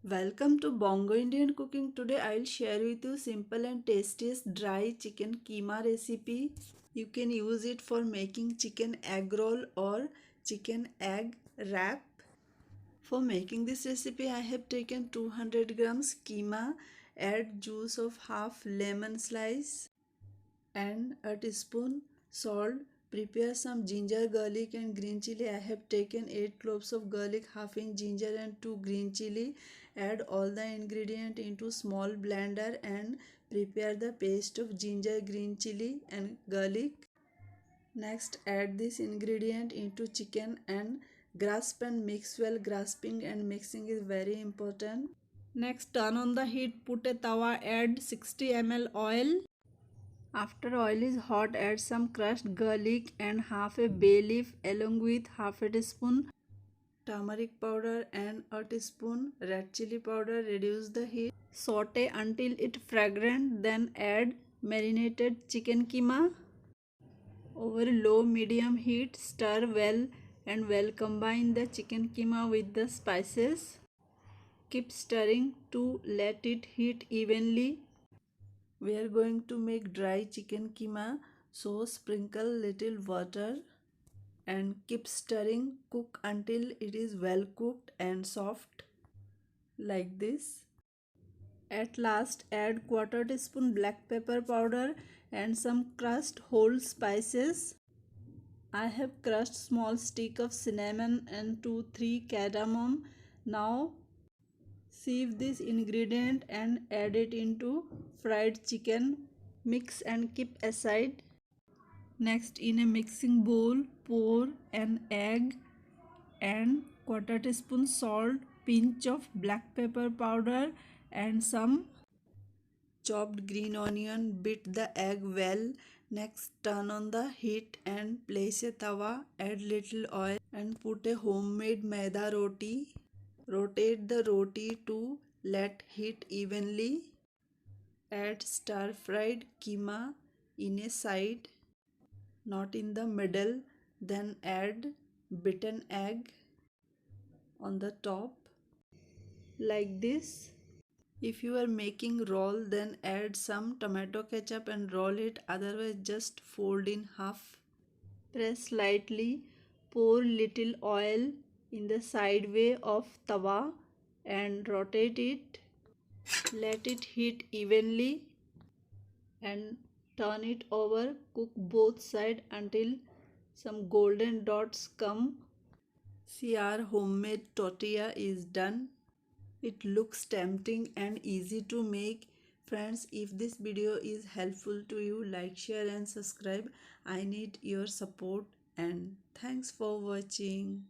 Welcome to Bongo Indian Cooking. Today I'll share with you simple and tastiest dry chicken keema recipe. You can use it for making chicken egg roll or chicken egg wrap. For making this recipe I have taken 200 grams keema, add juice of half lemon slice and a teaspoon salt. Prepare some ginger, garlic and green chili. I have taken 8 cloves of garlic, half inch ginger and 2 green chili. Add all the ingredient into small blender and prepare the paste of ginger, green chili and garlic. Next add this ingredient into chicken and grasp and mix well. Grasping and mixing is very important. Next turn on the heat, put a tawa, add 60 ml oil. After oil is hot, add some crushed garlic and half a bay leaf along with half a teaspoon turmeric powder and a teaspoon red chili powder. Reduce the heat. Saute until it fragrant, then add marinated chicken keema. Over low medium heat, stir well and combine the chicken keema with the spices. Keep stirring to let it heat evenly. We are going to make dry chicken keema, so sprinkle little water and keep stirring. Cook until it is well cooked and soft like this. At last add quarter teaspoon black pepper powder and some crushed whole spices. I have crushed small stick of cinnamon and 2-3 cardamom. Now sieve this ingredient and add it into fried chicken. Mix and keep aside. Next, in a mixing bowl, pour an egg and quarter teaspoon salt, pinch of black pepper powder and some chopped green onion. Beat the egg well. Next, turn on the heat and place a tawa, add little oil and put a homemade maida roti. Rotate the roti to let heat evenly. Add stir fried keema in a side, not in the middle. Then add beaten egg on the top like this. If you are making roll, then add some tomato ketchup and roll it, otherwise just fold in half. Press lightly, pour little oil in the side way of tawa and rotate it. Let it heat evenly and turn it over. Cook both sides until some golden dots come. See, our homemade tortilla is done. It looks tempting and easy to make. Friends, if this video is helpful to you, like, share and subscribe. I need your support and thanks for watching.